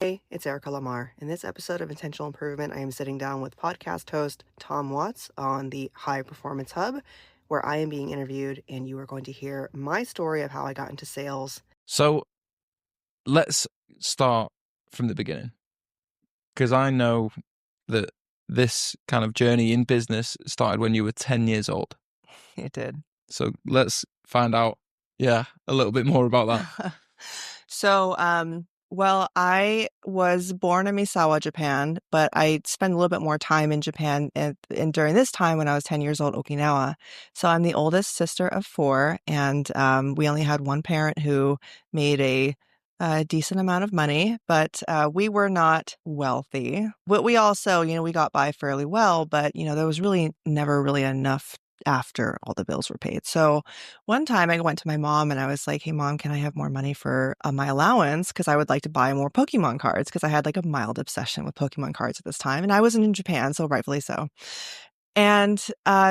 Hey, it's Erica Lamar. In this episode of Intentional Improvement, I am sitting down with podcast host Tom Watts on the High Performance Hub, where I am being interviewed, and you are going to hear my story of how I got into sales. So let's start from the beginning, because I know that this kind of journey in business started when you were 10 years old. It did. So let's find out, a little bit more about that. Well, I was born in Misawa, Japan, but I spent a little bit more time in Japan and during this time when I was 10 years old, Okinawa. So I'm the oldest sister of four, and we only had one parent who made a decent amount of money, but we were not wealthy. But we also, we got by fairly well, but, there was really never really enough after all the bills were paid. So one time I went to my mom and I was like, hey, mom, can I have more money for my allowance? Because I would like to buy more Pokemon cards because I had like a mild obsession with Pokemon cards at this time. And I wasn't in Japan, so rightfully so. And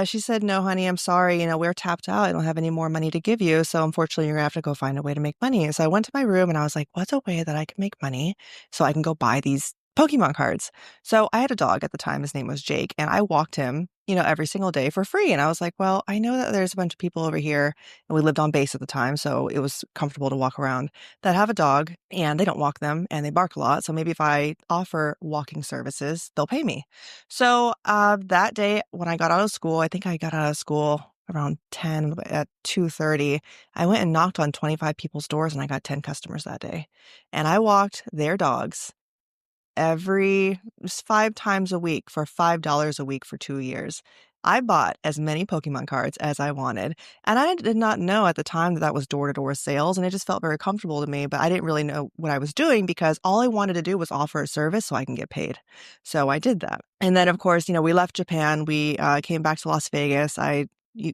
she said, no, honey, I'm sorry. We're tapped out. I don't have any more money to give you. So unfortunately, you're going to have to go find a way to make money. And so I went to my room and I was like, what's a way that I can make money so I can go buy these Pokemon cards? So I had a dog at the time. His name was Jake. And I walked him, every single day for free. And I was like, well, I know that there's a bunch of people over here. And we lived on base at the time. So it was comfortable to walk around that have a dog and they don't walk them and they bark a lot. So maybe if I offer walking services, they'll pay me. So that day when I got out of school, I think I got out of school around 10 at 2:30. I went and knocked on 25 people's doors and I got 10 customers that day. And I walked their dogs just 5 times a week for $5 a week for 2 years. I bought as many Pokemon cards as I wanted. And I did not know at the time that that was door-to-door sales. And it just felt very comfortable to me. But I didn't really know what I was doing because all I wanted to do was offer a service so I can get paid. So I did that. And then, of course, we left Japan. We came back to Las Vegas. I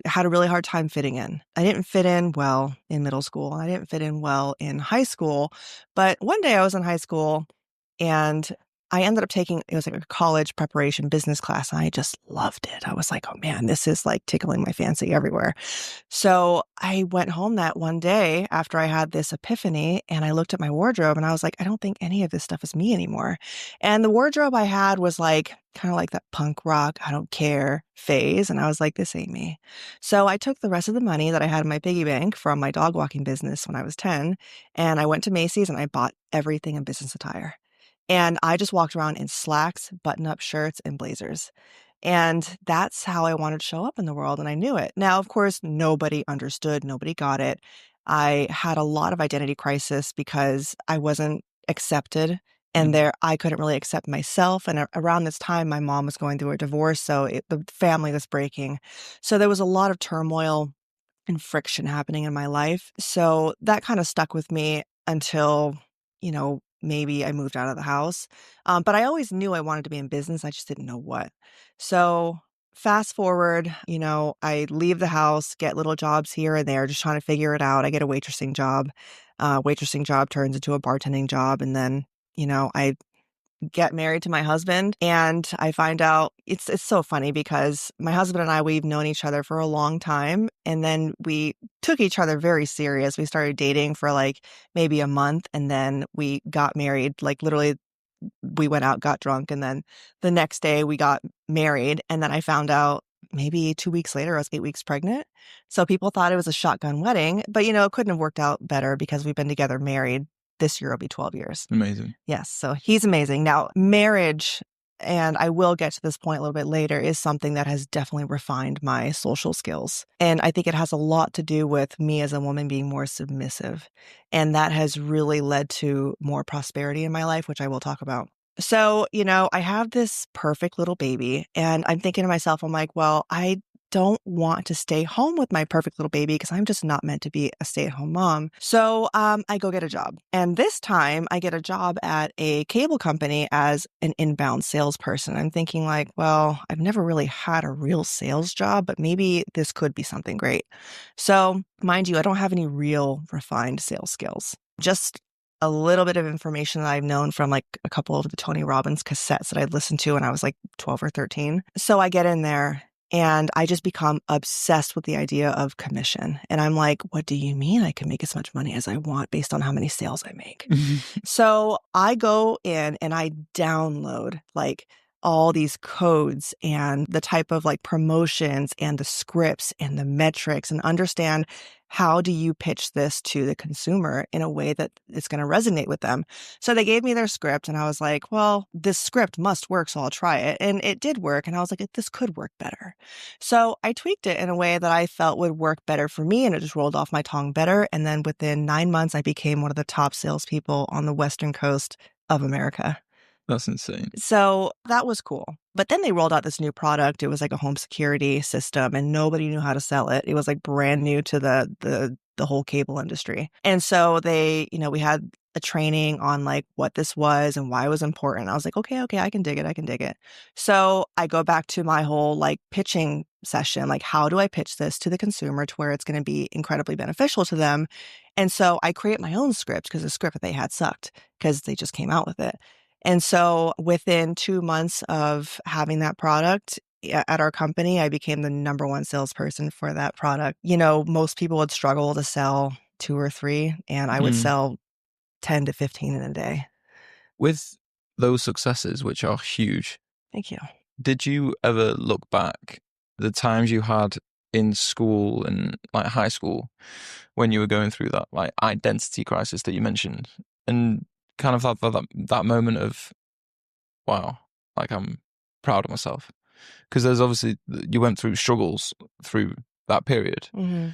had a really hard time fitting in. I didn't fit in well in middle school. I didn't fit in well in high school. But one day I was in high school and I ended up taking, it was like a college preparation business class. And I just loved it. I was like, oh man, this is like tickling my fancy everywhere. So I went home that one day after I had this epiphany and I looked at my wardrobe and I was like, I don't think any of this stuff is me anymore. And the wardrobe I had was like, kind of like that punk rock, I don't care phase. And I was like, this ain't me. So I took the rest of the money that I had in my piggy bank from my dog walking business when I was 10, and I went to Macy's and I bought everything in business attire. And I just walked around in slacks, button-up shirts, and blazers. And that's how I wanted to show up in the world, and I knew it. Now, of course, nobody understood, nobody got it. I had a lot of identity crisis because I wasn't accepted, and I couldn't really accept myself. And around this time, my mom was going through a divorce, so the family was breaking. So there was a lot of turmoil and friction happening in my life. So that kind of stuck with me until, maybe I moved out of the house. But I always knew I wanted to be in business. I just didn't know what. So fast forward, I leave the house, get little jobs here and there, just trying to figure it out. I get a waitressing job. Waitressing job turns into a bartending job. And then, I get married to my husband and I find out it's so funny because my husband and I, we've known each other for a long time. And then we took each other very serious. We started dating for like maybe a month and then we got married. Like literally we went out, got drunk. And then the next day we got married. And then I found out maybe 2 weeks later, I was 8 weeks pregnant. So people thought it was a shotgun wedding, but it couldn't have worked out better because we've been together married. This year will be 12 years. Amazing. Yes. So he's amazing. Now, marriage, and I will get to this point a little bit later, is something that has definitely refined my social skills. And I think it has a lot to do with me as a woman being more submissive. And that has really led to more prosperity in my life, which I will talk about. So, I have this perfect little baby, and I'm thinking to myself, I'm like, well, I don't want to stay home with my perfect little baby because I'm just not meant to be a stay-at-home mom. So I go get a job. And this time I get a job at a cable company as an inbound salesperson. I'm thinking like, well, I've never really had a real sales job, but maybe this could be something great. So mind you, I don't have any real refined sales skills. Just a little bit of information that I've known from like a couple of the Tony Robbins cassettes that I'd listened to when I was like 12 or 13. So I get in there And I just become obsessed with the idea of commission. And I'm like, what do you mean I can make as much money as I want based on how many sales I make? So I go in and I download like all these codes and the type of like promotions and the scripts and the metrics and understand how do you pitch this to the consumer in a way that it's going to resonate with them. So they gave me their script and I was like, well, this script must work, so I'll try it. And it did work. And I was like, this could work better. So I tweaked it in a way that I felt would work better for me and it just rolled off my tongue better. And then within 9 months, I became one of the top salespeople on the Western coast of America. That's insane. So that was cool. But then they rolled out this new product. It was like a home security system and nobody knew how to sell it. It was like brand new to the whole cable industry. And so they, we had a training on like what this was and why it was important. I was like, okay, I can dig it. I can dig it. So I go back to my whole like pitching session. Like, how do I pitch this to the consumer to where it's going to be incredibly beneficial to them? And so I create my own script because the script that they had sucked because they just came out with it. And so within 2 months of having that product at our company, I became the number one salesperson for that product. Most people would struggle to sell 2 or 3, and I would Mm. sell 10 to 15 in a day. With those successes, which are huge, Thank you. did you ever look back the times you had in school and like high school when you were going through that like identity crisis that you mentioned and kind of that moment of, wow, like I'm proud of myself? Because there's obviously, you went through struggles through that period, Mm-hmm.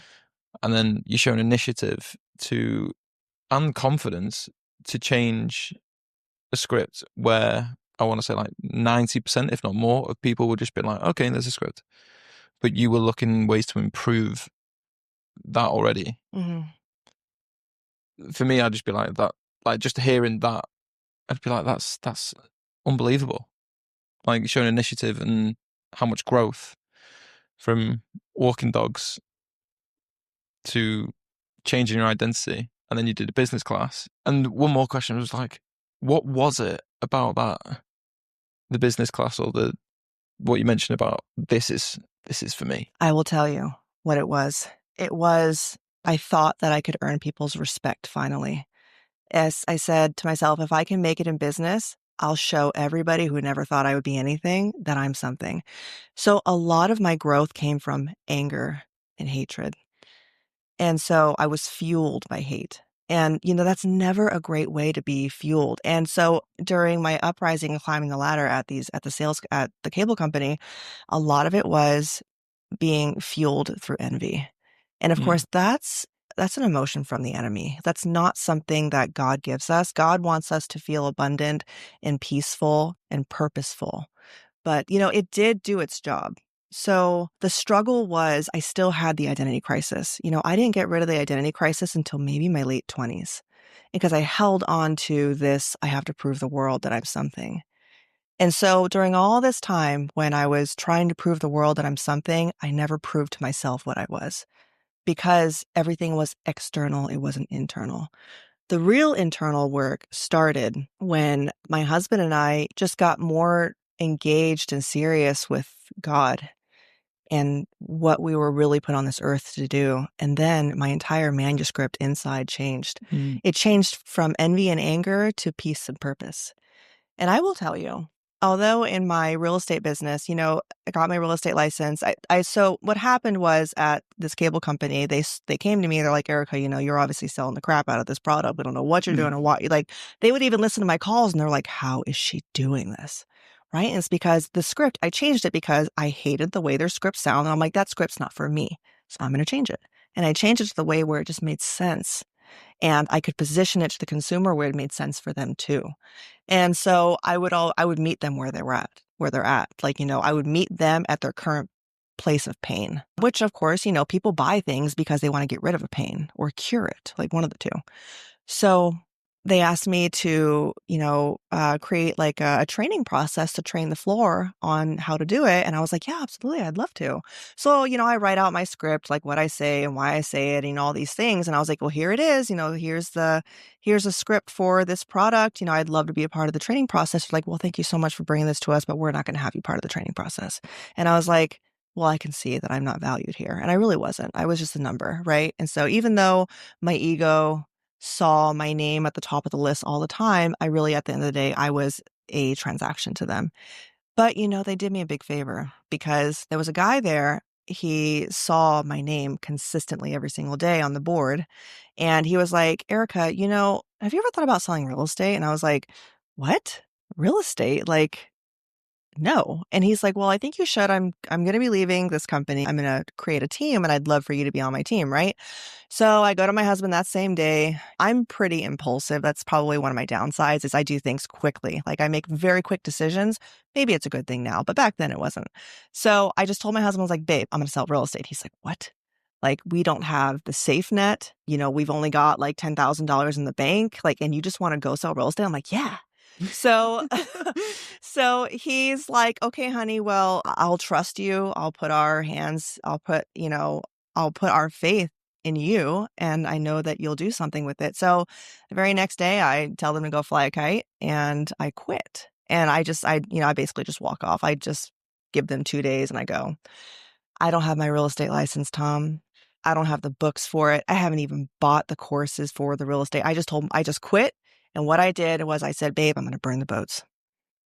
and then you show an initiative and confidence to change a script where I want to say like 90%, if not more, of people would just be like, okay, there's a script. But you were looking ways to improve that already. Mm-hmm. For me, I'd just be like that, like just hearing that, I'd be like, that's unbelievable. Like showing initiative and how much growth from walking dogs to changing your identity. And then you did a business class. And one more question was like, what was it about that, the business class or what you mentioned about this is for me? I will tell you what it was. It was, I thought that I could earn people's respect finally. As I said to myself, if I can make it in business, I'll show everybody who never thought I would be anything that I'm something. So a lot of my growth came from anger and hatred. And so I was fueled by hate. And, that's never a great way to be fueled. And so during my uprising and climbing the ladder at the cable company, a lot of it was being fueled through envy. And of Mm. course, that's an emotion from the enemy. That's not something that God gives us. God wants us to feel abundant and peaceful and purposeful. But, it did do its job. So the struggle was I still had the identity crisis. I didn't get rid of the identity crisis until maybe my late 20s because I held on to this, I have to prove the world that I'm something. And so during all this time when I was trying to prove the world that I'm something, I never proved to myself what I was because everything was external. It wasn't internal. The real internal work started when my husband and I just got more engaged and serious with God and what we were really put on this earth to do. And then my entire manuscript inside changed. Mm. It changed from envy and anger to peace and purpose. And I will tell you, although in my real estate business, I got my real estate license. So what happened was at this cable company, they came to me. They're like, Erica, you're obviously selling the crap out of this product. We don't know what you're doing or what. Like, they would even listen to my calls and they're like, how is she doing this? Right. And it's because the script, I changed it because I hated the way their scripts sound. And I'm like, that script's not for me. So I'm going to change it. And I changed it to the way where it just made sense. And I could position it to the consumer where it made sense for them too. And so I would meet them where they're at. Like, I would meet them at their current place of pain, which of course, people buy things because they want to get rid of a pain or cure it, like one of the two. So they asked me to, create like a training process to train the floor on how to do it. And I was like, yeah, absolutely. I'd love to. So, I write out my script, like what I say and why I say it and all these things. And I was like, well, here it is. Here's a script for this product. I'd love to be a part of the training process. Like, well, thank you so much for bringing this to us, but we're not going to have you part of the training process. And I was like, well, I can see that I'm not valued here. And I really wasn't. I was just a number, right? And so even though my ego saw my name at the top of the list all the time, I really, at the end of the day, I was a transaction to them. But, they did me a big favor because there was a guy there. He saw my name consistently every single day on the board. And he was like, Erica, have you ever thought about selling real estate? And I was like, what? Real estate? Like, no. And he's like, well, I think you should. I'm going to be leaving this company. I'm going to create a team and I'd love for you to be on my team, right? So I go to my husband that same day. I'm pretty impulsive. That's probably one of my downsides is I do things quickly. Like I make very quick decisions. Maybe it's a good thing now, but back then it wasn't. So I just told my husband, I was like, babe, I'm going to sell real estate. He's like, what? Like we don't have the safe net. We've only got like $10,000 in the bank. Like, and you just want to go sell real estate? I'm like, yeah. So, so he's like, okay, honey, well, I'll trust you. I'll put our faith in you. And I know that you'll do something with it. So the very next day I tell them to go fly a kite and I quit. And I basically just walk off. I just give them 2 days and I go, I don't have my real estate license, Tom. I don't have the books for it. I haven't even bought the courses for the real estate. I just told him I just quit. And what I did was I said, babe, I'm going to burn the boats.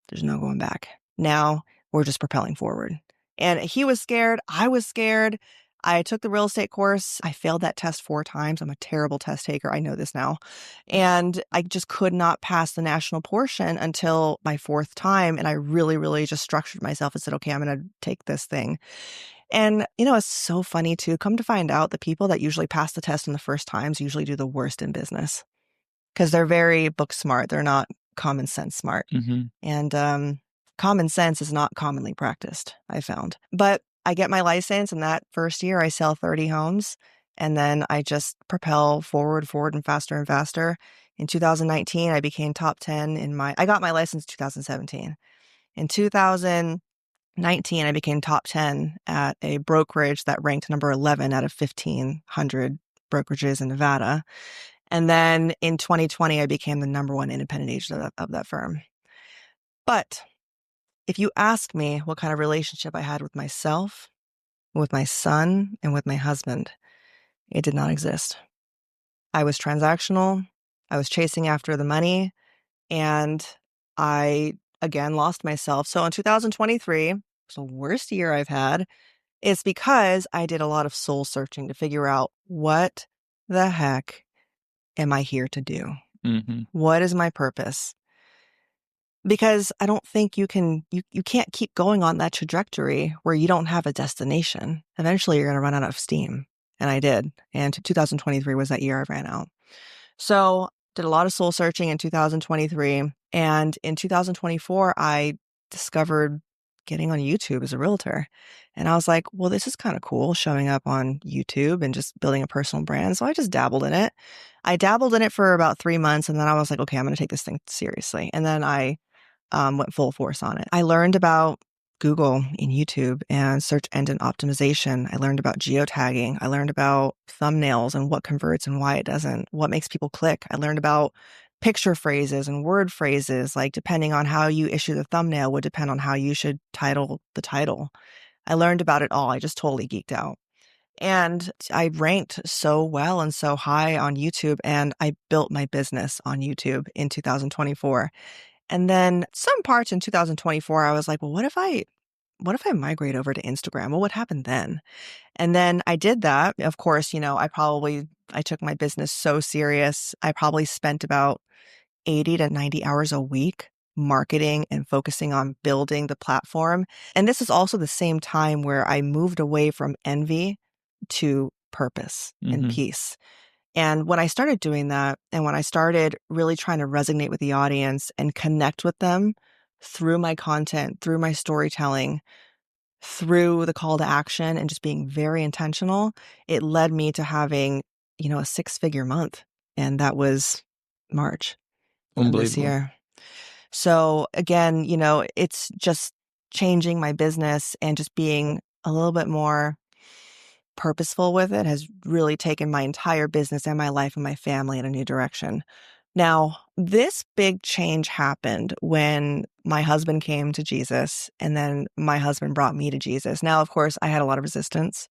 There's no going back. Now we're just propelling forward. And he was scared. I was scared. I took the real estate course. I failed that test 4 times. I'm a terrible test taker. I know this now. And I just could not pass the national portion until my 4th time. And I really, really just structured myself and said, okay, I'm going to take this thing. And, it's so funny too. Come to find out, the people that usually pass the test in the first times usually do the worst in business because they're very book smart. They're not common sense smart. Mm-hmm. And common sense is not commonly practiced, I found. But I get my license, and that first year I sell 30 homes. And then I just propel forward, and faster and faster. In 2019, I became top 10 I got my license in 2017. In 2019, I became top 10 at a brokerage that ranked number 11 out of 1,500 brokerages in Nevada. And then in 2020, I became the number 1 independent agent of that firm. But if you ask me what kind of relationship I had with myself, with my son, and with my husband, it did not exist. I was transactional. I was chasing after the money. And I, again, lost myself. So in 2023, it's the worst year I've had. It's because I did a lot of soul searching to figure out what the heck am I here to do? Mm-hmm. What is my purpose? Because I don't think you can't keep going on that trajectory where you don't have a destination. Eventually you're going to run out of steam. And I did. And 2023 was that year I ran out. So did a lot of soul searching in 2023. And in 2024, I discovered getting on YouTube as a realtor. And I was like, well, this is kind of cool showing up on YouTube and just building a personal brand. So I just dabbled in it. I dabbled in it for about 3 months. And then I was like, okay, I'm going to take this thing seriously. And then I went full force on it. I learned about Google and YouTube and search engine optimization. I learned about geotagging. I learned about thumbnails and what converts and why it doesn't, what makes people click. I learned about picture phrases and word phrases, like depending on how you issue the thumbnail would depend on how you should title the title. I learned about it all. I just totally geeked out. And I ranked so well and so high on YouTube, and I built my business on YouTube in 2024. And then some parts in 2024, I was like, well, what if I migrate over to Instagram? Well, what happened then? And then I did that. Of course, I took my business so serious. I probably spent about 80 to 90 hours a week marketing and focusing on building the platform. And this is also the same time where I moved away from envy to purpose and peace. And when I started doing that, and when I started really trying to resonate with the audience and connect with them through my content, through my storytelling, through the call to action, and just being very intentional, it led me to having, a 6-figure month. And that was March of this Unbelievable. year. So again, it's just changing my business and just being a little bit more purposeful with it has really taken my entire business and my life and my family in a new direction. Now, this big change happened when my husband came to Jesus, and then my husband brought me to Jesus. Now, of course, I had a lot of resistance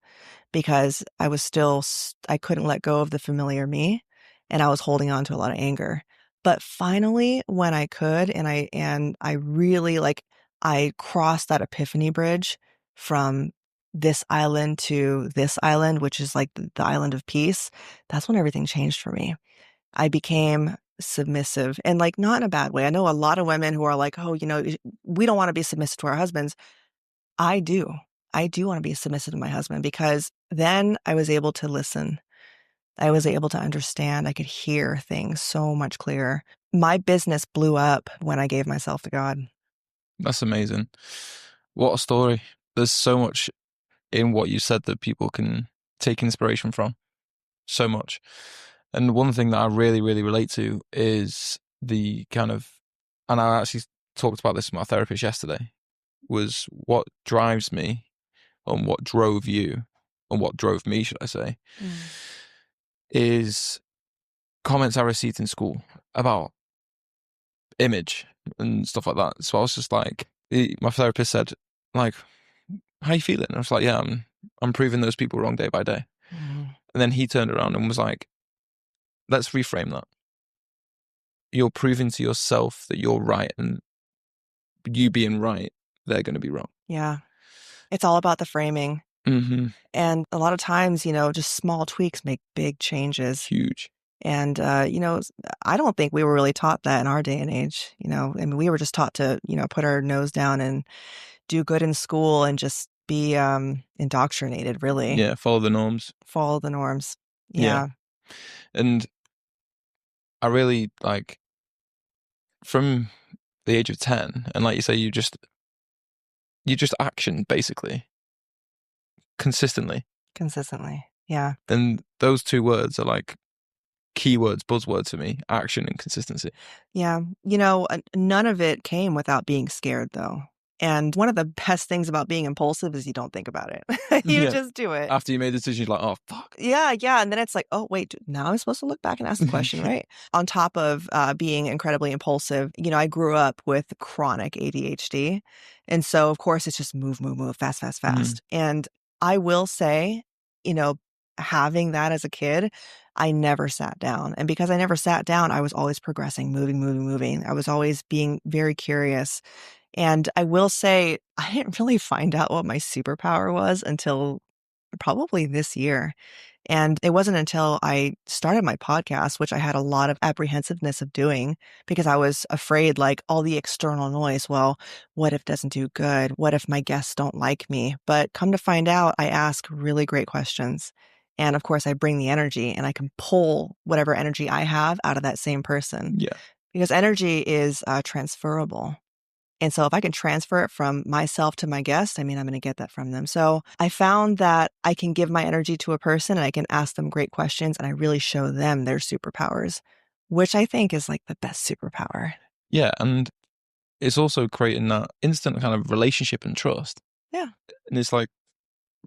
because I was still, I couldn't let go of the familiar me, and I was holding on to a lot of anger. But finally, when I could, and I really like, I crossed that epiphany bridge from this island to this island, which is like the island of peace. That's when everything changed for me. I became submissive, and like not in a bad way. I know a lot of women who are like, oh, we don't want to be submissive to our husbands. I do. I do want to be submissive to my husband because then I was able to listen. I was able to understand. I could hear things so much clearer. My business blew up when I gave myself to God. That's amazing. What a story. There's so much in what you said that people can take inspiration from. So much. And one thing that I really, really relate to is the kind of, and I actually talked about this with my therapist yesterday, was what drives me and what drove you and what drove me, should I say, Mm. is comments I received in school about image and stuff like that. So I was just like, my therapist said, like, how you feeling? And I was like, yeah, I'm proving those people wrong day by day. Mm. And then he turned around and was like, let's reframe that. You're proving to yourself that you're right, and you being right, they're going to be wrong. Yeah. It's all about the framing. Mm-hmm. And a lot of times, just small tweaks make big changes. Huge. And, I don't think we were really taught that in our day and age. I mean, we were just taught to, put our nose down and do good in school and just be indoctrinated, really. Yeah, follow the norms. Follow the norms. Yeah. Yeah. And I really like from the age of 10, and like you say, you just action basically consistently. Consistently. Yeah. And those two words are like keywords, buzzwords for me, action and consistency. Yeah. None of it came without being scared, though. And one of the best things about being impulsive is you don't think about it. You Yeah. just do it. After you made the decision, you're like, oh, fuck. Yeah, yeah. And then it's like, oh, wait, now I'm supposed to look back and ask the question, right? On top of being incredibly impulsive, I grew up with chronic ADHD. And so, of course, it's just move, move, move, fast, fast, Mm. fast. And I will say, you know, having that as a kid, I never sat down. And because I never sat down, I was always progressing, moving, moving, moving. I was always being very curious. And I will say, I didn't really find out what my superpower was until probably this year. And it wasn't until I started my podcast, which I had a lot of apprehensiveness of doing because I was afraid, like all the external noise. Well, what if it doesn't do good? What if my guests don't like me? But come to find out, I ask really great questions. And of course, I bring the energy and I can pull whatever energy I have out of that same person Yeah. because energy is transferable. And so if I can transfer it from myself to my guest, I mean, I'm going to get that from them. So I found that I can give my energy to a person and I can ask them great questions and I really show them their superpowers, which I think is like the best superpower. Yeah. And it's also creating that instant kind of relationship and trust. Yeah. And it's like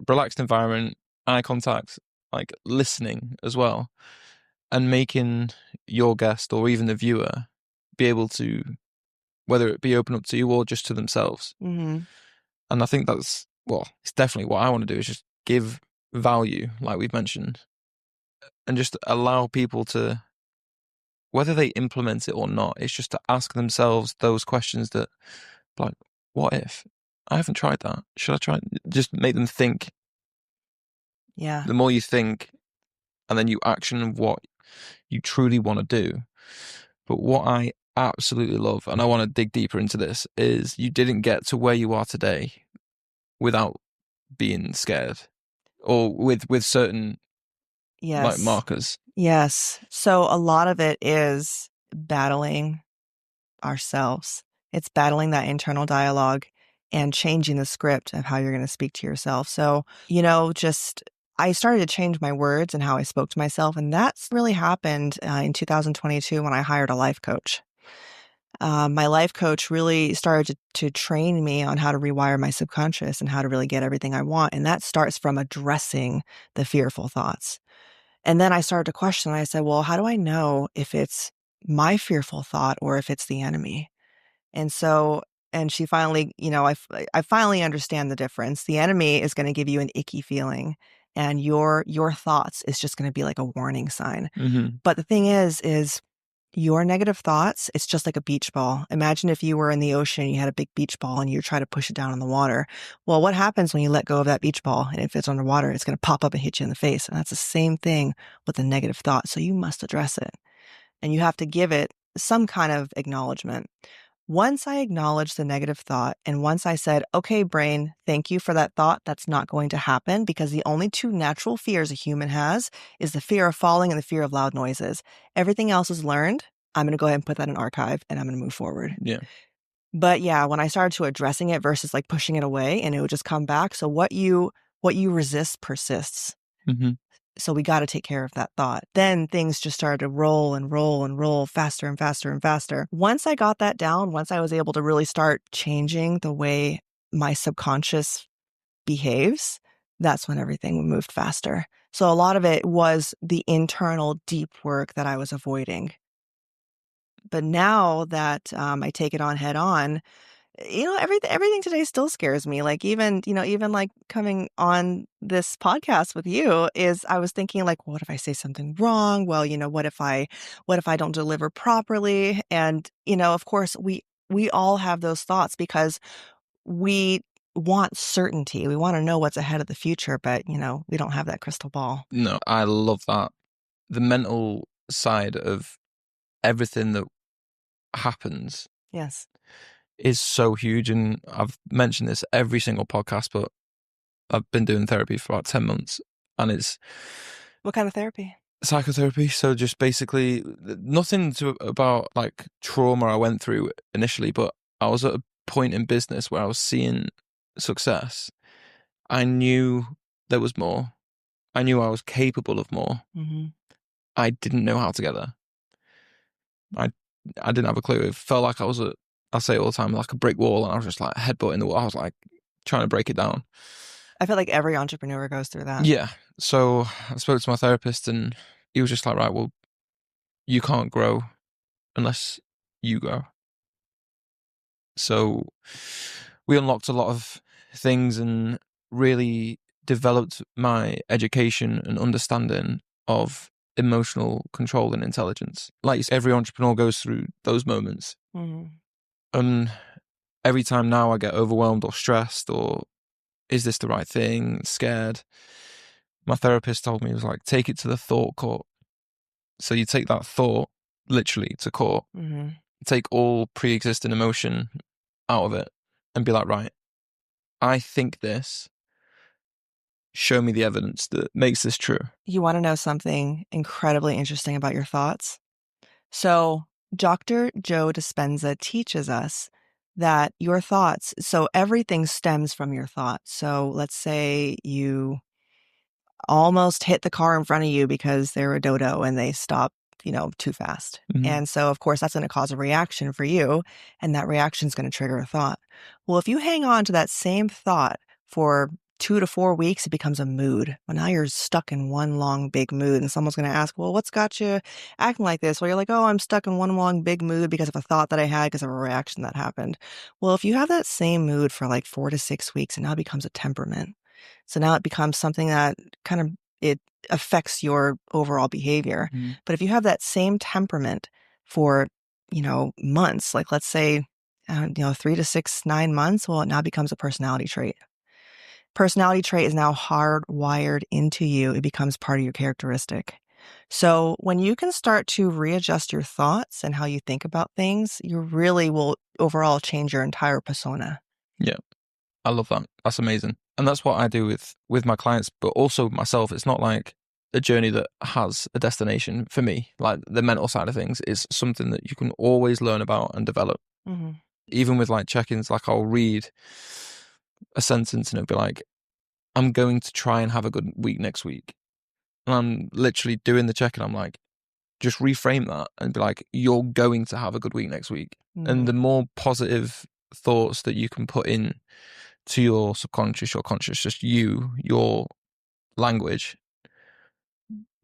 relaxed environment, eye contact, like listening as well, and making your guest or even the viewer be able to, whether it be open up to you or just to themselves. Mm-hmm. And I think that's, well, it's definitely what I want to do is just give value, like we've mentioned, and just allow people to, whether they implement it or not, it's just to ask themselves those questions that, like, what if? I haven't tried that. Should I try it? Just make them think. Yeah. The more you think, and then you action what you truly want to do. But what I absolutely love, and I want to dig deeper into this, is you didn't get to where you are today without being scared or with certain like Yes. markers. Yes. So a lot of it is battling ourselves. It's battling that internal dialogue and changing the script of how you're going to speak to yourself. So, just I started to change my words and how I spoke to myself. And that's really happened in 2022 when I hired a life coach. My life coach really started to train me on how to rewire my subconscious and how to really get everything I want. And that starts from addressing the fearful thoughts. And then I started to question. I said, well, how do I know if it's my fearful thought or if it's the enemy? And so And she finally, I finally understand the difference. The enemy is going to give you an icky feeling, and your thoughts is just going to be like a warning sign. Hmm. But the thing is your negative thoughts, it's just like a beach ball. Imagine if you were in the ocean, you had a big beach ball and you try to push it down in the water. Well, what happens when you let go of that beach ball and if it's underwater, it's going to pop up and hit you in the face. And that's the same thing with the negative thought. So you must address it and you have to give it some kind of acknowledgement. Once I acknowledged the negative thought, and once I said, okay, brain, thank you for that thought, that's not going to happen because the only two natural fears a human has is the fear of falling and the fear of loud noises. Everything else is learned. I'm going to go ahead and put that in archive and I'm going to move forward. Yeah. But yeah, when I started to addressing it versus like pushing it away and it would just come back. So what you resist persists. Hmm. So we got to take care of that thought. Then things just started to roll and roll and roll faster and faster and faster. Once I got that down, once I was able to really start changing the way my subconscious behaves, that's when everything moved faster. So a lot of it was the internal deep work that I was avoiding. But now that I take it on head on, everything today still scares me. Like even like coming on this podcast with you is I was thinking like, what if I say something wrong? Well, what if I don't deliver properly? And, of course we all have those thoughts because we want certainty. We want to know what's ahead of the future, but we don't have that crystal ball. No, I love that. The mental side of everything that happens Yes. is so huge. And I've mentioned this every single podcast, but I've been doing therapy for about 10 months and it's What kind of therapy? psychotherapy. So just basically nothing about like trauma I went through initially, but I was at a point in business where I was seeing success. I knew there was more. I knew I was capable of more. Hmm. I didn't know how to get there. I I didn't have a clue. It felt like I say it all the time, like a brick wall, and I was just like headbutting the wall. I was like trying to break it down. I feel like every entrepreneur goes through that. Yeah. So I spoke to my therapist, and he was just like, right, well, you can't grow unless you grow. So we unlocked a lot of things and really developed my education and understanding of emotional control and intelligence. Like you said, every entrepreneur goes through those moments. Hmm. And every time now I get overwhelmed or stressed or is this the right thing, scared, my therapist told me, he was like, take it to the thought court. So you take that thought literally to court, Hmm. take all pre-existing emotion out of it and be like, right, I think this, show me the evidence that makes this true. You want to know something incredibly interesting about your thoughts? So, Dr. Joe Dispenza teaches us that your thoughts, so everything stems from your thoughts. So, let's say you almost hit the car in front of you because they're a dodo and they stop, too fast. Mm-hmm. And so, of course, that's going to cause a reaction for you. And that reaction is going to trigger a thought. Well, if you hang on to that same thought for 2 to 4 weeks, it becomes a mood. Well, now you're stuck in one long big mood. And someone's going to ask, well, what's got you acting like this? Well, you're like, oh, I'm stuck in one long big mood because of a thought that I had because of a reaction that happened. Well, if you have that same mood for like 4 to 6 weeks, it now becomes a temperament. So now it becomes something that kind of it affects your overall behavior. Mm-hmm. But if you have that same temperament for, months, like let's say, 3 to 6, 9 months, well, it now becomes a personality trait. Personality trait is now hardwired into you. It becomes part of your characteristic. So when you can start to readjust your thoughts and how you think about things, you really will overall change your entire persona. Yeah, I love that. That's amazing. And that's what I do with my clients, but also myself. It's not like a journey that has a destination for me. Like the mental side of things is something that you can always learn about and develop. Mm-hmm. Even with like check-ins, like I'll read a sentence and it'll be like, I'm going to try and have a good week next week. And I'm literally doing the check-in. I'm like, just reframe that and be like, you're going to have a good week next week. And Mm-hmm. the more positive thoughts that you can put in to your subconscious, your conscious, just your language,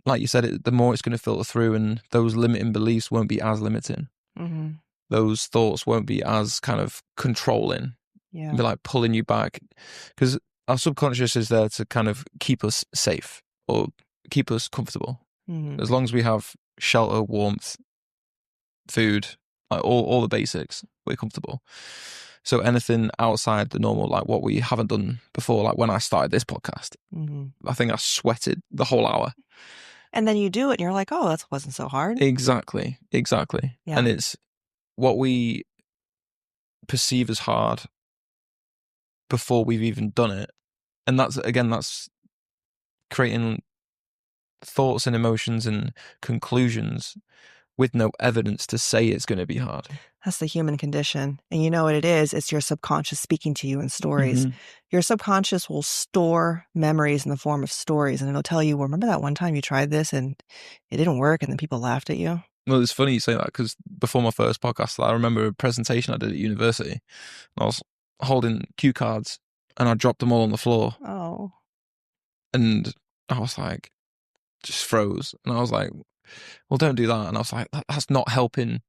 like you said, the more it's going to filter through and those limiting beliefs won't be as limiting. Mm-hmm. those thoughts won't be as kind of controlling, Yeah. be like pulling you back, because our subconscious is there to kind of keep us safe or keep us comfortable. Hmm. As long as we have shelter, warmth, food, like all the basics, we're comfortable. So anything outside the normal, like what we haven't done before, like when I started this podcast, Hmm. I think I sweated the whole hour. And then you do it and you're like, oh, that wasn't so hard. Exactly, exactly. Yeah. And it's what we perceive as hard before we've even done it. And that's, again, that's creating thoughts and emotions and conclusions with no evidence to say it's going to be hard. That's the human condition. And you know what it is? It's your subconscious speaking to you in stories. Mm-hmm. Your subconscious will store memories in the form of stories, and it'll tell you, well, remember that one time you tried this and it didn't work and then people laughed at you? Well, it's funny you say that because before my first podcast, I remember a presentation I did at university. I was holding cue cards and I dropped them all on the floor, Oh. and I was like, just froze. And I was like, well, don't do that. And I was like, that's not helping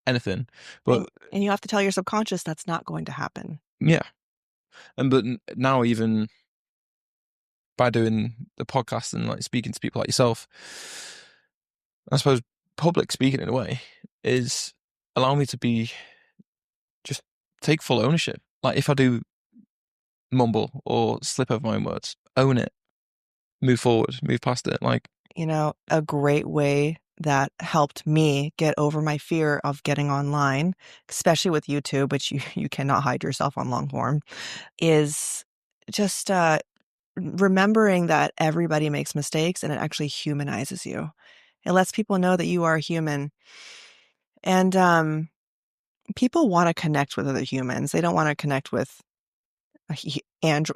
anything. But And you have to tell your subconscious that's not going to happen. yeah. And but now, even by doing the podcast and like speaking to people like yourself, I suppose public speaking in a way is allowing me to be just take full ownership. Like if I do mumble or slip over my own words, own it, move forward, move past it. Like, You know, a great way that helped me get over my fear of getting online, especially with YouTube, which you cannot hide yourself on long form, is just remembering that everybody makes mistakes and it actually humanizes you. It lets people know that you are human. And people want to connect with other humans. They don't want to connect with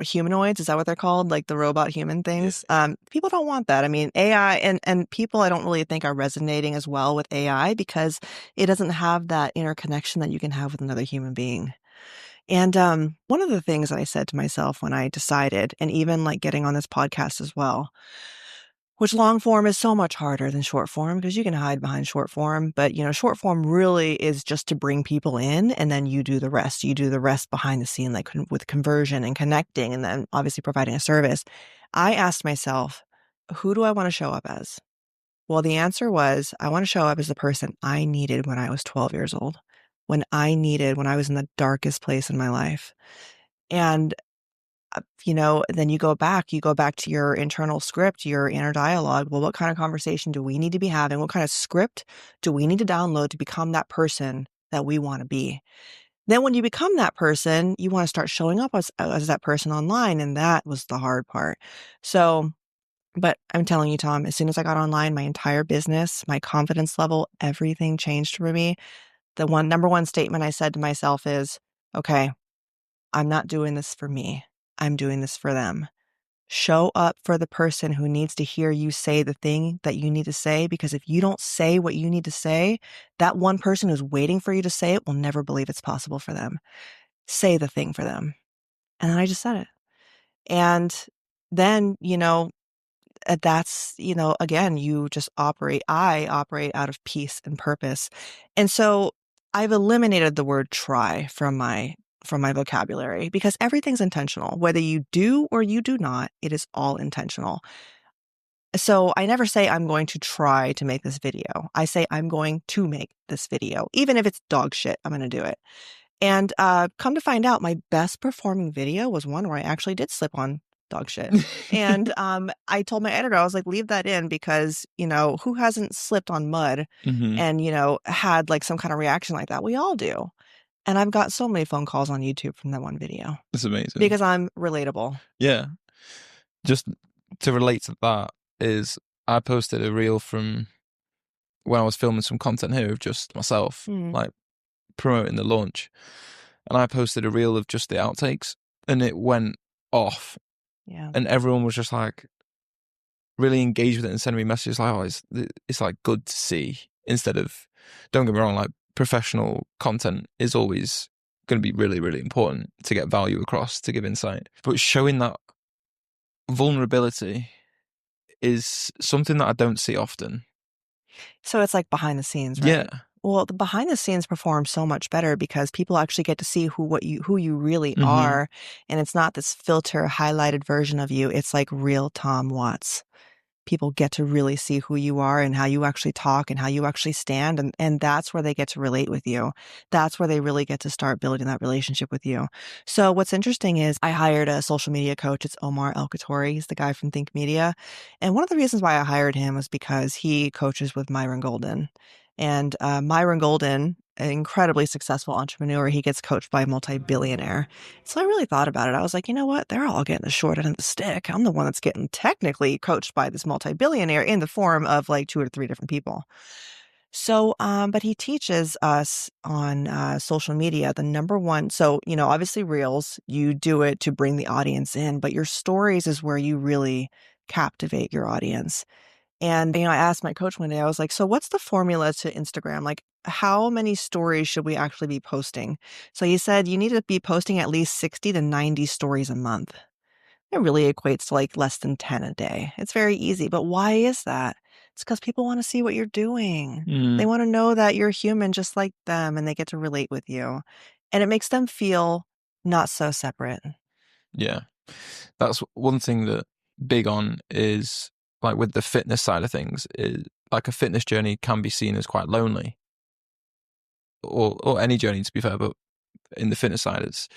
humanoids. Is that what they're called? Like the robot human yeah. things. People don't want that. I mean, AI and people I don't really think are resonating as well with AI because it doesn't have that interconnection that you can have with another human being. And one of the things that I said to myself when I decided, and even like getting on this podcast as well, which long form is so much harder than short form because you can hide behind short form. But, you know, short form really is just to bring people in and then you do the rest. You do the rest behind the scene, like with conversion and connecting and then obviously providing a service. I asked myself, who do I want to show up as? Well, the answer was I want to show up as the person I needed when I was 12 years old, when I was in the darkest place in my life. And you know, then you go back to your internal script, your inner dialogue. Well, what kind of conversation do we need to be having? What kind of script do we need to download to become that person that we want to be? Then when you become that person, you want to start showing up as that person online. And that was the hard part. So, but I'm telling you, Tom, as soon as I got online, my entire business, my confidence level, everything changed for me. The number one statement I said to myself is, okay, I'm not doing this for me. I'm doing this for them. Show up for the person who needs to hear you say the thing that you need to say, because if you don't say what you need to say, that one person who's waiting for you to say it will never believe it's possible for them. Say the thing for them. And then I just said it. And then, you know, that's, you know, again, I operate out of peace and purpose. And so I've eliminated the word try from my vocabulary because everything's intentional. Whether you do or you do not, it is all intentional. So I never say I'm going to try to make this video. I say I'm going to make this video. Even if it's dog shit, I'm going to do it. And come to find out, my best performing video was one where I actually did slip on dog shit. And I told my editor, I was like, leave that in because, you know, who hasn't slipped on mud Mm-hmm. and, you know, had like some kind of reaction like that? We all do. And I've got so many phone calls on YouTube from that one video It's amazing. because I'm relatable. Yeah. Just to relate to that is I posted a reel from when I was filming some content here of just myself, Mm, like promoting the launch. And I posted a reel of just the outtakes and it went off. yeah. And everyone was just like really engaged with it and sending me messages like, oh, it's like good to see instead of, don't get me wrong, like professional content is always going to be really, really important to get value across, to give insight. But showing that vulnerability is something that I don't see often. So it's like behind the scenes, Yeah. right? Well, the behind the scenes perform so much better because people actually get to see who you really Hmm. are, and it's not this filter highlighted version of you. It's like real Tom Watts. People get to really see who you are and how you actually talk and how you actually stand, and that's where they get to relate with you. That's where they really get to start building that relationship with you. So what's interesting is I hired a social media coach. It's Omar El Khatori. He's the guy from Think Media. And one of the reasons why I hired him was because he coaches with Myron Golden. And Myron Golden, an incredibly successful entrepreneur, he gets coached by a multi-billionaire. So I really thought about it. I was like, you know what? They're all getting the short end of the stick. I'm the one that's getting technically coached by this multi-billionaire in the form of like two or three different people. So, but he teaches us on social media the number one. So, obviously Reels, you do it to bring the audience in, but your stories is where you really captivate your audience. And, I asked my coach one day, I was like, so what's the formula to Instagram? Like, how many stories should we actually be posting? So he said, you need to be posting at least 60 to 90 stories a month. It really equates to like less than 10 a day. It's very easy. But why is that? It's because people want to see what you're doing. They Mm, want to know that you're human just like them and they get to relate with you. And it makes them feel not so separate. yeah. That's one thing that big on is like with the fitness side of things is like a fitness journey can be seen as quite lonely or any journey to be fair, but in the fitness side it's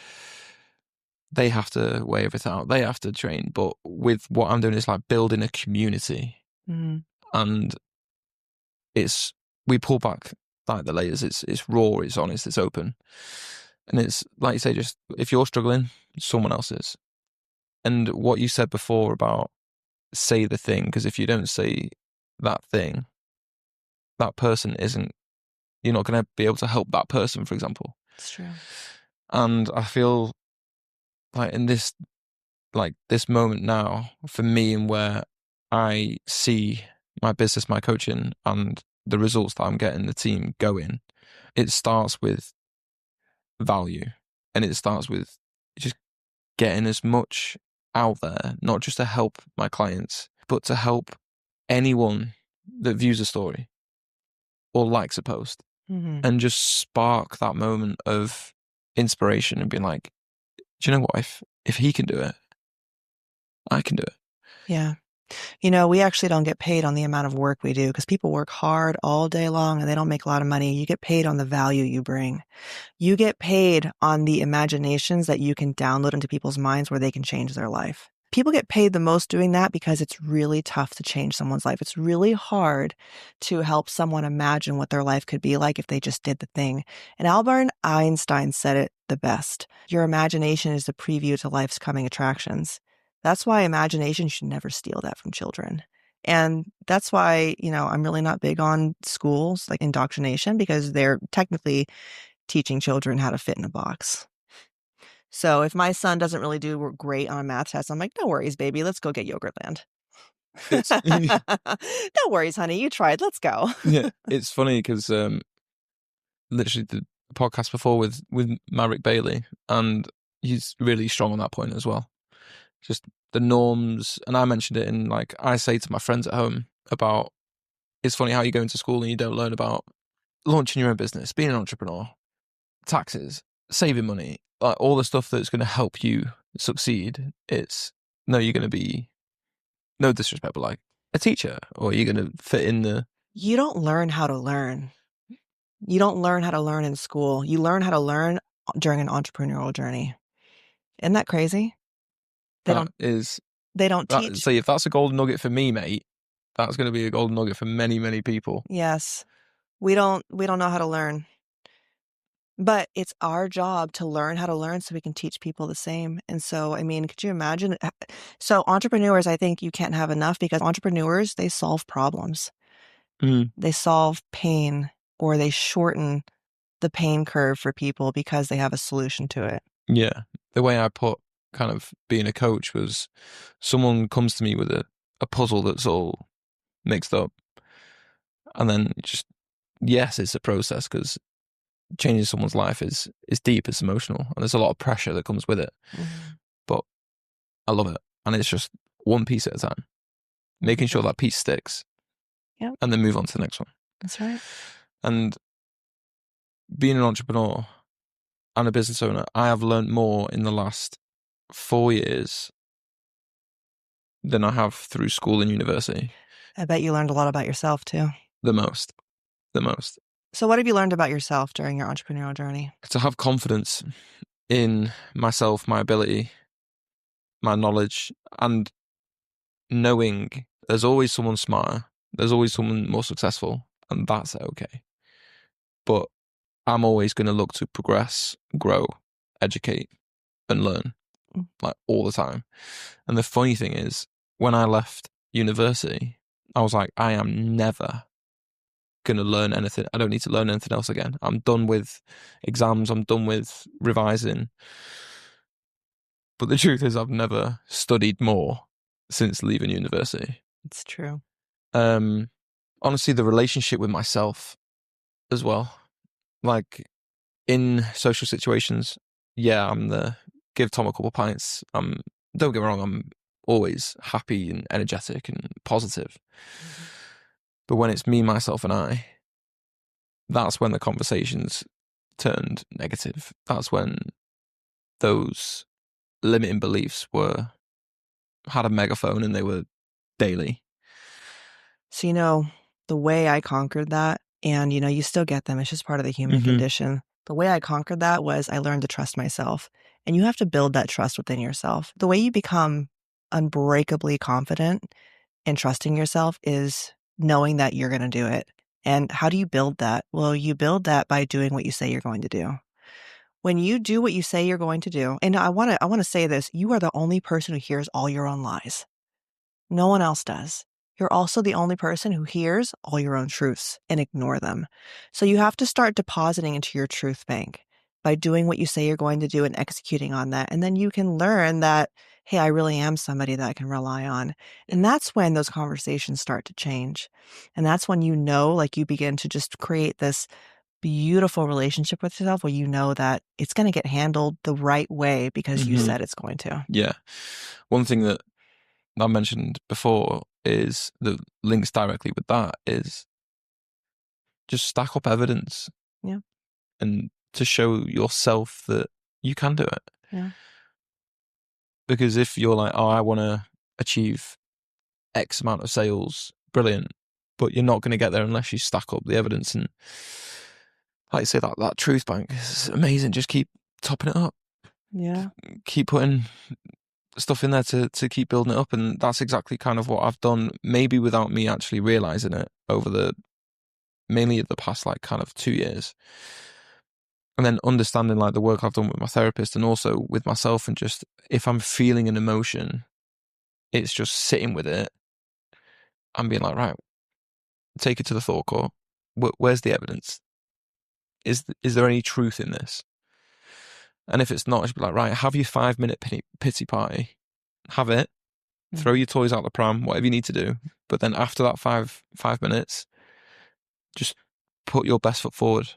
they have to weigh everything out. They have to train. But with what I'm doing is like building a community Mhm. and it's we pull back like the layers. It's raw, it's honest, it's open. And it's like you say, just if you're struggling, someone else is. And what you said before about say the thing, because if you don't say that thing, that person isn't, you're not going to be able to help that person, for example. It's true. And I feel like in this moment now, for me and where I see my business, my coaching, and the results that I'm getting the team going, it starts with value and it starts with just getting as much out there, not just to help my clients, but to help anyone that views a story or likes a post Hmm. and just spark that moment of inspiration and being like, do you know what? If he can do it, I can do it. Yeah. We actually don't get paid on the amount of work we do because people work hard all day long and they don't make a lot of money. You get paid on the value you bring. You get paid on the imaginations that you can download into people's minds where they can change their life. People get paid the most doing that because it's really tough to change someone's life. It's really hard to help someone imagine what their life could be like if they just did the thing. And Albert Einstein said it the best. Your imagination is the preview to life's coming attractions. That's why imagination should never steal that from children. And that's why, I'm really not big on schools like indoctrination because they're technically teaching children how to fit in a box. So if my son doesn't really do great on a math test, I'm like, no worries, baby, let's go get Yogurtland. It's No worries, honey, you tried, let's go. yeah, it's funny because literally the podcast before with Maverick Bailey, and he's really strong on that point as well. Just the norms, and I mentioned it in like I say to my friends at home about it's funny how you go into school and you don't learn about launching your own business, being an entrepreneur, taxes, saving money, like all the stuff that's going to help you succeed. It's no, you're going to be no disrespect, but like a teacher, or you're going to fit in the You don't learn how to learn. You don't learn how to learn in school. You learn how to learn during an entrepreneurial journey. Isn't that crazy? They that don't is they don't that. teach. See, if that's a golden nugget for me, mate, that's going to be a golden nugget for many, many people. Yes. We don't know how to learn. But it's our job to learn how to learn so we can teach people the same. And so, I mean, could you imagine? So, entrepreneurs, I think you can't have enough because entrepreneurs, they solve problems, Mm, they solve pain, or they shorten the pain curve for people because they have a solution to it. yeah, the way I put kind of being a coach was someone comes to me with a puzzle that's all mixed up, and then just yes, it's a process because changing someone's life is deep, it's emotional, and there's a lot of pressure that comes with it. Hmm. But I love it, and it's just one piece at a time, making sure Hmm. that piece sticks, Yep, and then move on to the next one. that's right. And being an entrepreneur and a business owner, I have learned more in the last 4 years than I have through school and university. I bet you learned a lot about yourself too. The most, the most. So, what have you learned about yourself during your entrepreneurial journey? To have confidence in myself, my ability, my knowledge, and knowing there's always someone smarter, there's always someone more successful, and that's okay. But I'm always going to look to progress, grow, educate, and learn, Mm. like all the time. And the funny thing is, when I left university, I was like, I am never going to learn anything. I don't need to learn anything else again. I'm done with exams. I'm done with revising. But the truth is, I've never studied more since leaving university. It's true. Um, Honestly, the relationship with myself as well. Like in social situations, yeah, I'm the give Tom a couple of pints. Don't get me wrong, I'm always happy and energetic and positive. Mhm. But when it's me, myself, and I, that's when the conversations turned negative. That's when those limiting beliefs were had a megaphone and they were daily. So, the way I conquered that, and you still get them, it's just part of the human Mm-hmm. condition. The way I conquered that was I learned to trust myself. And you have to build that trust within yourself. The way you become unbreakably confident and trusting yourself is knowing that you're going to do it. And how do you build that? Well, you build that by doing what you say you're going to do. When you do what you say you're going to do, and I want to say this, you are the only person who hears all your own lies. No one else does. You're also the only person who hears all your own truths and ignore them. So you have to start depositing into your truth bank by doing what you say you're going to do and executing on that. And then you can learn that, hey, I really am somebody that I can rely on. And that's when those conversations start to change. And that's when like you begin to just create this beautiful relationship with yourself where you know that it's going to get handled the right way because you Mm-hmm. said it's going to. Yeah. One thing that I mentioned before is that links directly with that is just stack up evidence Yeah. and to show yourself that you can do it. Yeah. Because if you're like, oh, I want to achieve X amount of sales, brilliant, but you're not going to get there unless you stack up the evidence. And like I say, that truth bank is amazing. Just keep topping it up, Yeah. keep putting stuff in there to keep building it up. And that's exactly kind of what I've done, maybe without me actually realizing it over mainly the past like kind of 2 years. And then understanding like the work I've done with my therapist and also with myself, and just if I'm feeling an emotion, it's just sitting with it and being like, right, take it to the thought court. Where's the evidence? Is there any truth in this? And if it's not, it's be like, right, have your 5 minute pity party, have it, throw Mhm. your toys out the pram, whatever you need to do. But then after that 5 minutes, just put your best foot forward.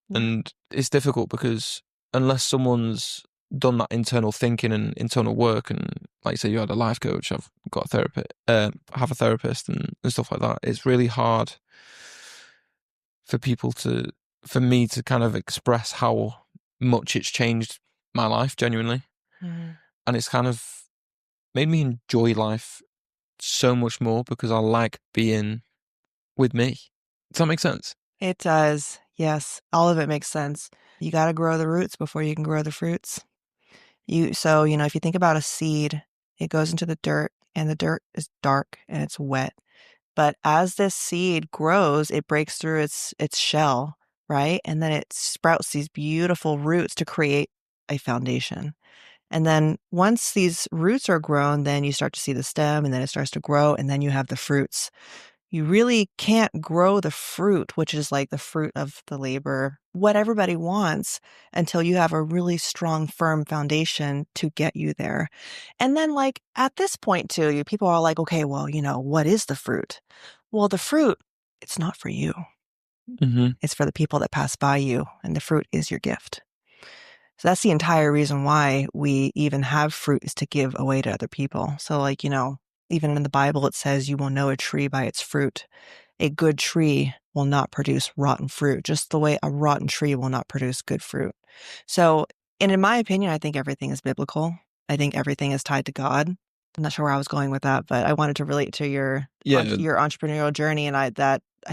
Yeah. And it's difficult because unless someone's done that internal thinking and internal work, and like you say, you had a life coach, I've got a therapist, have a therapist and stuff like that. It's really hard for for me to kind of express how much it's changed my life genuinely. Mhm. And it's kind of made me enjoy life so much more because I like being with me. Does that make sense? It does. Yes. All of it makes sense. You got to grow the roots before you can grow the fruits. If you think about a seed, it goes into the dirt and the dirt is dark and it's wet. But as this seed grows, it breaks through its shell, right? And then it sprouts these beautiful roots to create a foundation. And then once these roots are grown, then you start to see the stem and then it starts to grow and then you have the fruits. You really can't grow the fruit, which is like the fruit of the labor, what everybody wants, until you have a really strong, firm foundation to get you there. And then, like, at this point, too, people are like, okay, well, what is the fruit? Well, the fruit, it's not for you. Mm-hmm. It's for the people that pass by you, and the fruit is your gift. So that's the entire reason why we even have fruit is to give away to other people. So, like, even in the Bible, it says you will know a tree by its fruit. a good tree will not produce rotten fruit, just the way a rotten tree will not produce good fruit. So, and in my opinion, I think everything is biblical. I think everything is tied to God. I'm not sure where I was going with that, but I wanted to relate to Yeah, your entrepreneurial journey, and I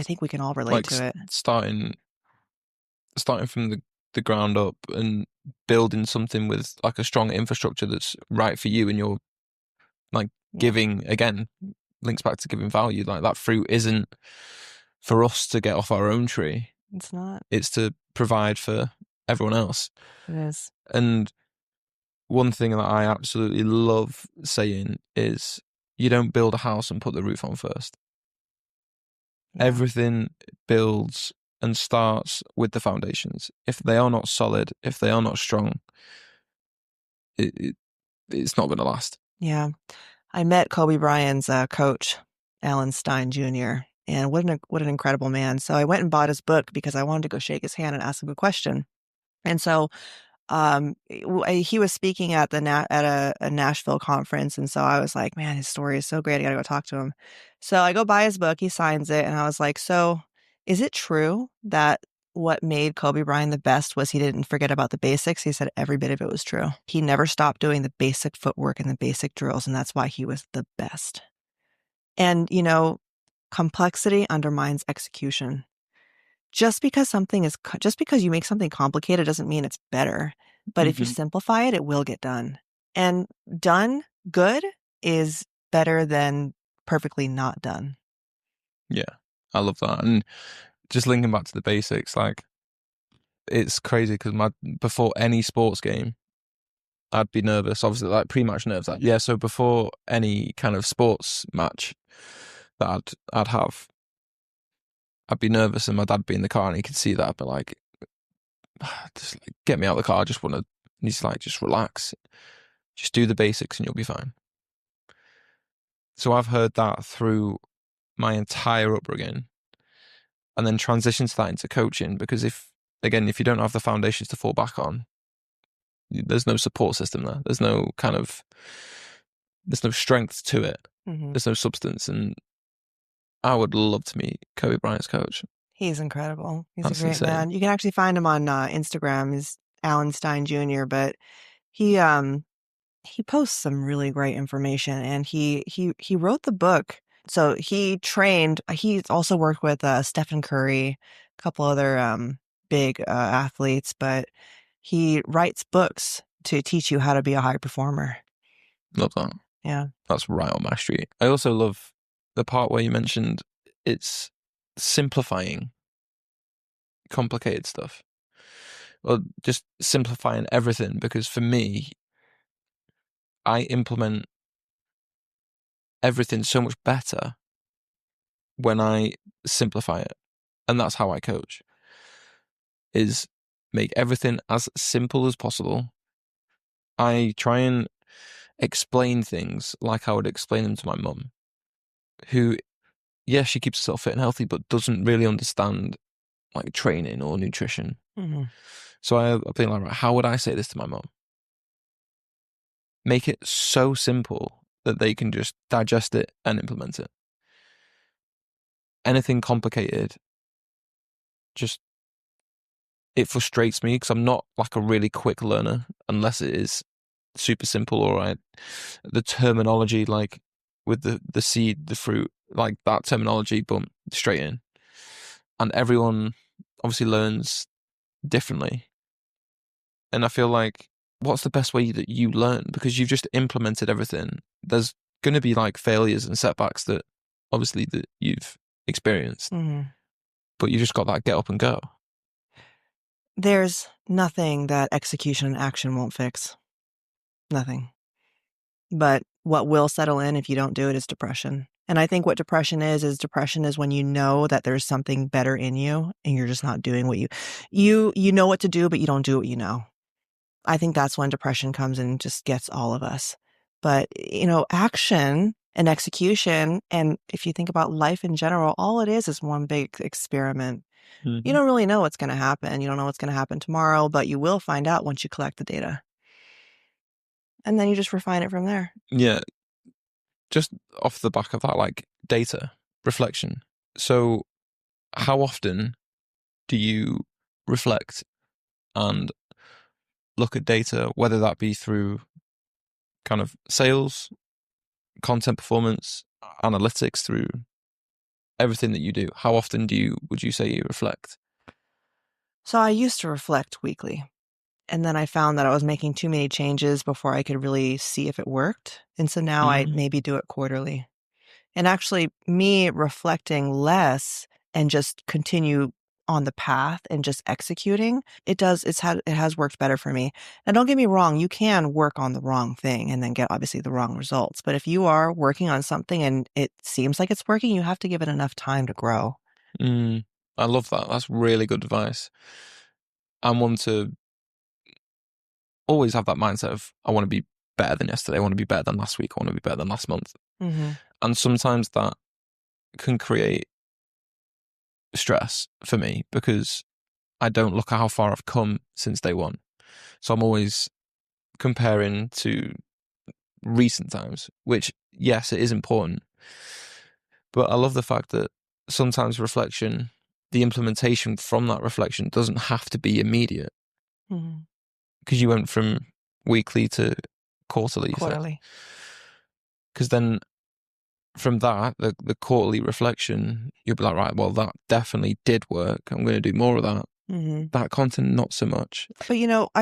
think we can all relate like to it. starting from the ground up and building something with like a strong infrastructure that's right for you, and you're like Yeah, giving again links back to giving value. Like that fruit isn't for us to get off our own tree. it's not. It's to provide for everyone else. It is. And one thing that I absolutely love saying is you don't build a house and put the roof on first. Yeah. Everything builds and starts with the foundations. If they are not solid, if they are not strong, it, it it's not going to last. Yeah. I met Kobe Bryant's coach, Alan Stein Jr., and what an incredible man. So I went and bought his book because I wanted to go shake his hand and ask him a question. And so he was speaking at a Nashville conference, and so I was like, man, his story is so great. I gotta go talk to him. So I go buy his book, he signs it, and I was like, so is it true that what made Kobe Bryant the best was he didn't forget about the basics? He said every bit of it was true. He never stopped doing the basic footwork and the basic drills, and that's why he was the best. And complexity undermines execution. Just because you make something complicated doesn't mean it's better. But if you Hmm. simplify it, it will get done. And done good is better than perfectly not done. Yeah, I love that. And just linking back to the basics, like it's crazy because my before any sports game, I'd be nervous. Obviously, like pre-match nerves. Like, yeah, so before any kind of sports match that I'd have, I'd be nervous, and my dad'd be in the car, and he could see that. I'd be like, just like, get me out of the car. I just want to. And he's like, just relax, just do the basics, and you'll be fine. So I've heard that through my entire upbringing, and then transition to that into coaching. Because if you don't have the foundations to fall back on, there's no support system there. There's no strength to it. Hmm. There's no substance. And I would love to meet Kobe Bryant's coach. He's incredible. He's a That's great insane. man. You can actually find him on Instagram. He's Alan Stein Jr., but he posts some really great information, and he wrote the book. So he's also worked with Stephen Curry, a couple other big athletes, but he writes books to teach you how to be a high performer. Love that. Yeah. That's right on my street. I also love the part where you mentioned it's simplifying complicated stuff, or just simplifying everything. Because for me, I implement everything so much better when I simplify it. And that's how I coach, is make everything as simple as possible. I try and explain things like I would explain them to my mum, who, yes, she keeps herself fit and healthy, but doesn't really understand like training or nutrition. Hmm. So I've been like, right, how would I say this to my mum? Make it so simple that they can just digest it and implement it. Anything complicated, just it frustrates me because I'm not like a really quick learner unless it is super simple. Or the terminology, like with the seed, the fruit, like that terminology, boom, straight in. And everyone obviously learns differently. And I feel like, what's the best way that you learn? Because you've just implemented everything. There's going to be like failures and setbacks that obviously that you've experienced, Hmm. but you just got that get up and go. There's nothing that execution and action won't fix. Nothing. But what will settle in if you don't do it is depression. And I think what depression is when you know that there's something better in you and you're just not doing what you know what to do, but you don't do what you know. I think that's when depression comes and just gets all of us. But, action and execution, and if you think about life in general, all it is one big experiment. You Hmm. don't really know what's going to happen. You don't know what's going to happen tomorrow, but you will find out once you collect the data. And then you just refine it from there. Yeah, just off the back of that, like data reflection. So, how often do you reflect and look at data, whether that be through kind of sales, content performance, analytics, through everything that you do? How often would you say you reflect? So I used to reflect weekly. And then I found that I was making too many changes before I could really see if it worked. And so now I Mm, maybe do it quarterly. And actually, me reflecting less and just continue on the path and just executing, it has worked better for me. And don't get me wrong, you can work on the wrong thing and then get obviously the wrong results. But if you are working on something and it seems like it's working, you have to give it enough time to grow. mm. I love that. That's really good advice. I'm one to always have that mindset of I want to be better than yesterday. I want to be better than last week. I want to be better than last month. Hmm. And sometimes that can create stress for me because I don't look at how far I've come since day one. So I'm always comparing to recent times, which, yes, it is important. But I love the fact that sometimes reflection, the implementation from that reflection doesn't have to be immediate Hmm. because you went from weekly to quarterly, you said. Quarterly. Because then from that, the quarterly reflection, you'll be like, right, well, that definitely did work. I'm going to do more of that. Hmm. That content, not so much. But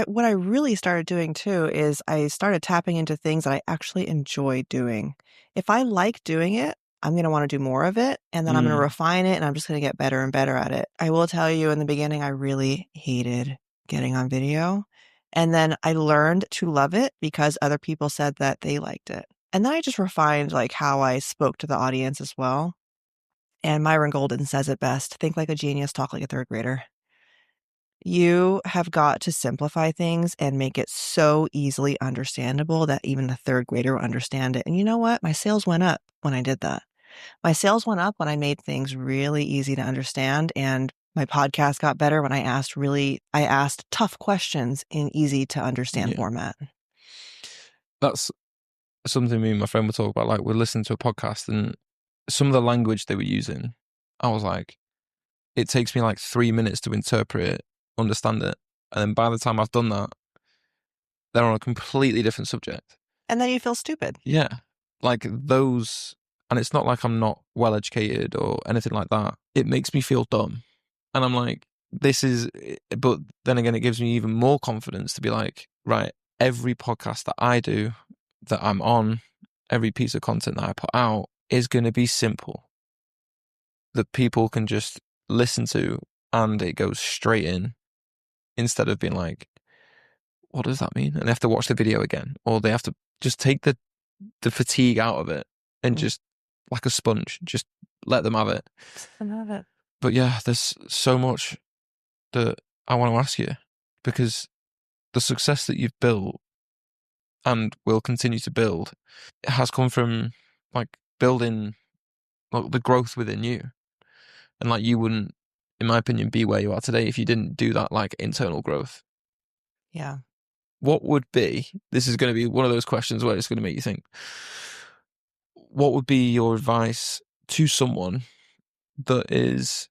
what I really started doing too is I started tapping into things that I actually enjoy doing. If I like doing it, I'm going to want to do more of it, and then I'm going to Mm, refine it and I'm just going to get better and better at it. I will tell you in the beginning, I really hated getting on video. And then I learned to love it because other people said that they liked it. And then I just refined like how I spoke to the audience as well. And Myron Golden says it best: think like a genius, talk like a third grader. You have got to simplify things and make it so easily understandable that even the third grader will understand it. And you know what? My sales went up when I did that. My sales went up when I made things really easy to understand, and my podcast got better when I asked tough questions in easy to understand yeah. format. That's something me and my friend were talking about. Like, we're listening to a podcast and some of the language they were using, I was like, it takes me like 3 minutes to interpret it, understand it. And then by the time I've done that, they're on a completely different subject. And then you feel stupid. Yeah. Like those, and it's not like I'm not well educated or anything like that. It makes me feel dumb. And I'm like, but then again, it gives me even more confidence to be like, right, every podcast that I do, that I'm on, every piece of content that I put out is going to be simple, that people can just listen to and it goes straight in instead of being like, what does that mean? And they have to watch the video again, or they have to just take the fatigue out of it and Mm. just like a sponge, just let them have it. Just love it. But yeah, there's so much that I want to ask you because the success that you've built and will continue to build has come from like building like the growth within you. And like you wouldn't, in my opinion, be where you are today if you didn't do that like internal growth. Yeah. What would be, this is going to be one of those questions where it's going to make you think, what would be your advice to someone that is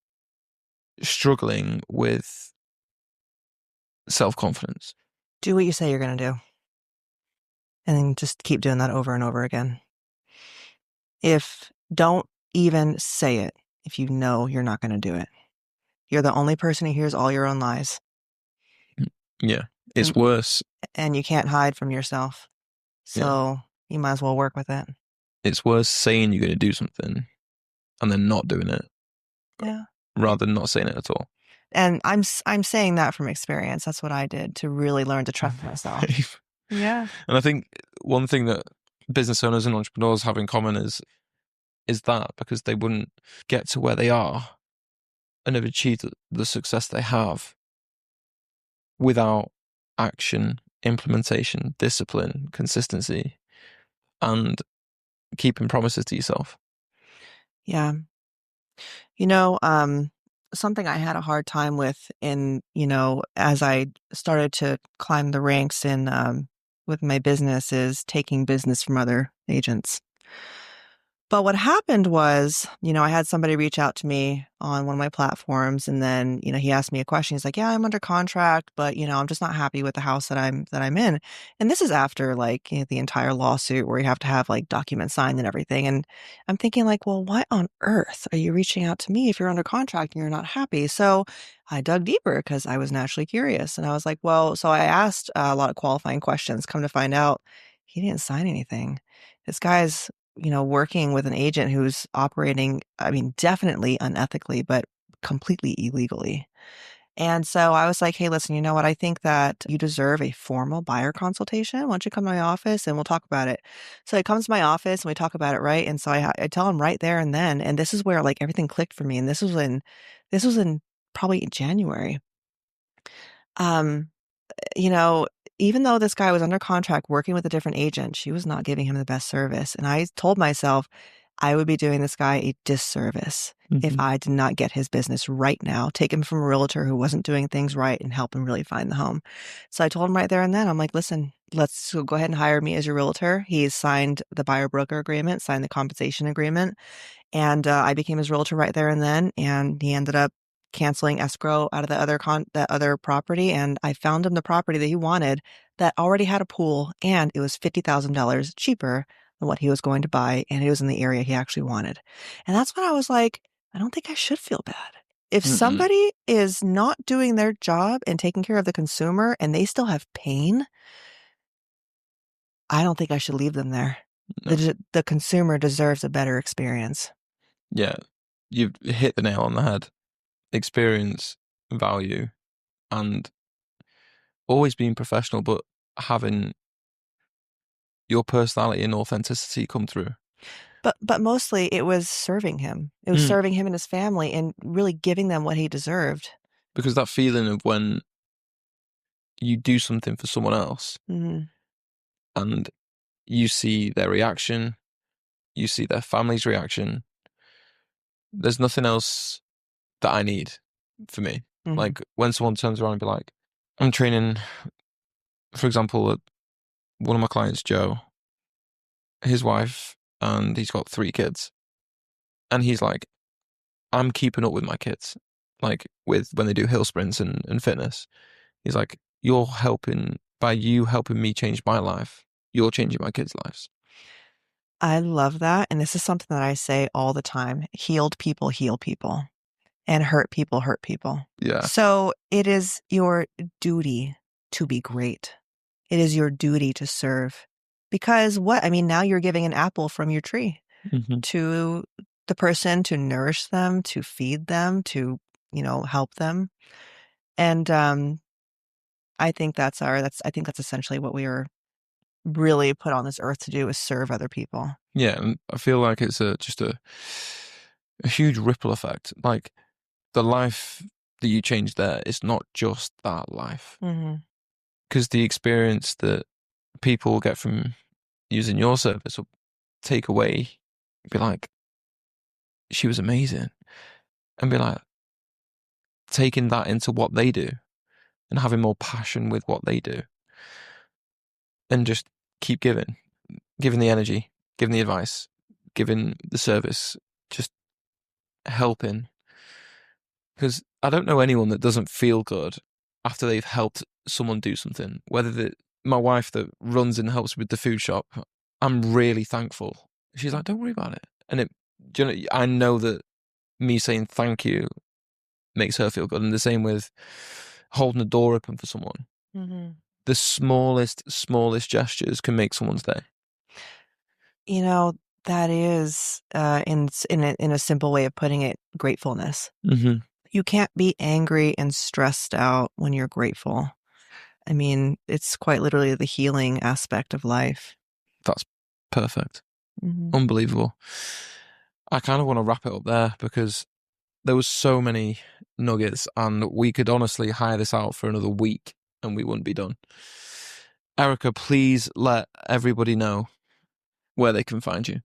struggling with self confidence? Do what you say you're going to do, and then just keep doing that over and over again. If don't even say it if you know you're not going to do it. You're the only person who hears all your own lies, Yeah, it's and, worse. and you can't hide from yourself. Yeah, So you might as well work with it. it's worse saying you're going to do something and then not doing it Yeah. rather than not saying it at all. And I'm saying that from experience. That's what I did to really learn to trust myself. Yeah. And I think one thing that business owners and entrepreneurs have in common is that because they wouldn't get to where they are and have achieved the success they have without action, implementation, discipline, consistency, and keeping promises to yourself. Yeah. You know, something I had a hard time with as I started to climb the ranks with my business is taking business from other agents. But what happened was, I had somebody reach out to me on one of my platforms, and then, he asked me a question. He's like, "Yeah, I'm under contract, but, I'm just not happy with the house that I'm in." And this is after like, the entire lawsuit where you have to have like documents signed and everything. And I'm thinking like, well, why on earth are you reaching out to me if you're under contract and you're not happy? So I dug deeper because I was naturally curious, and I was like, well, so I asked a lot of qualifying questions. Come to find out, he didn't sign anything. This guy's working with an agent who's operating, I mean, definitely unethically, but completely illegally. And so I was like, hey, listen, you know what? I think that you deserve a formal buyer consultation. Why don't you come to my office and we'll talk about it? So he comes to my office and we talk about it, right? And so I tell him right there and then, and this is where like everything clicked for me. And this was in probably January. Um, you know, Even though this guy was under contract working with a different agent, she was not giving him the best service. And I told myself I would be doing this guy a disservice if Hmm. I did not get his business right now, take him from a realtor who wasn't doing things right and help him really find the home. So I told him right there and then, I'm like, listen, let's go ahead and hire me as your realtor. He's signed the buyer broker agreement, signed the compensation agreement. And I became his realtor right there and then. And he ended up canceling escrow out of that other property. And I found him the property that he wanted that already had a pool, and it was $50,000 cheaper than what he was going to buy. And it was in the area he actually wanted. And that's when I was like, I don't think I should feel bad. If Mm-mm. somebody is not doing their job and taking care of the consumer and they still have pain, I don't think I should leave them there. No. The consumer deserves a better experience. Yeah, you've hit the nail on the head. Experience, value, and always being professional, but having your personality and authenticity come through. But mostly it was serving him. It was Mm. serving him and his family and really giving them what he deserved. Because that feeling of when you do something for someone else Mhm. and you see their reaction, you see their family's reaction, there's nothing else that I need for me. Mhm. Like when someone turns around and be like, I'm training, for example, one of my clients, Joe, his wife, and he's got 3 kids. And he's like, I'm keeping up with my kids, like with when they do hill sprints and fitness. He's like, you're helping by you helping me change my life. You're changing my kids' lives. I love that, and this is something that I say all the time. Healed people heal people, and hurt people hurt people. Yeah. So it is your duty to be great. It is your duty to serve. Because what? I mean, now you're giving an apple from your tree Hmm. to the person to nourish them, to feed them, to, help them. And I think that's essentially what we are really put on this earth to do, is serve other people. Yeah, and I feel like it's just a huge ripple effect. Like the life that you change there, it's not just that life. Hmm. Because the experience that people get from using your service will take away, be like, she was amazing. And be like, taking that into what they do and having more passion with what they do and just keep giving the energy, giving the advice, giving the service, just helping. Because I don't know anyone that doesn't feel good after they've helped someone do something. My wife that runs and helps with the food shop, I'm really thankful. She's like, don't worry about it. And I know that me saying thank you makes her feel good. And the same with holding the door open for someone. Hmm. The smallest gestures can make someone's day. You know, that is, in a simple way of putting it, gratefulness. Hmm. You can't be angry and stressed out when you're grateful. I mean, it's quite literally the healing aspect of life. That's perfect. Hmm. Unbelievable. I kind of want to wrap it up there because there was so many nuggets and we could honestly hire this out for another week and we wouldn't be done. Erica, please let everybody know where they can find you.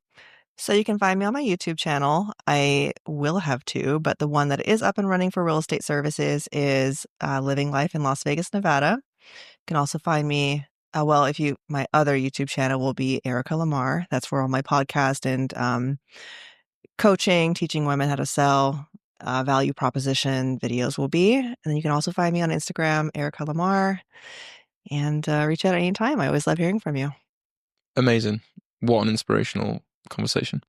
So you can find me on my YouTube channel. I will have two, but the one that is up and running for real estate services is Living Life in Las Vegas, Nevada. You can also find me Well, if you, my other YouTube channel will be Erica Lamar. That's where all my podcast and coaching, teaching women how to sell, value proposition videos will be. And then you can also find me on Instagram, Erica Lamar, and reach out anytime. I always love hearing from you. Amazing. What an inspirational conversation.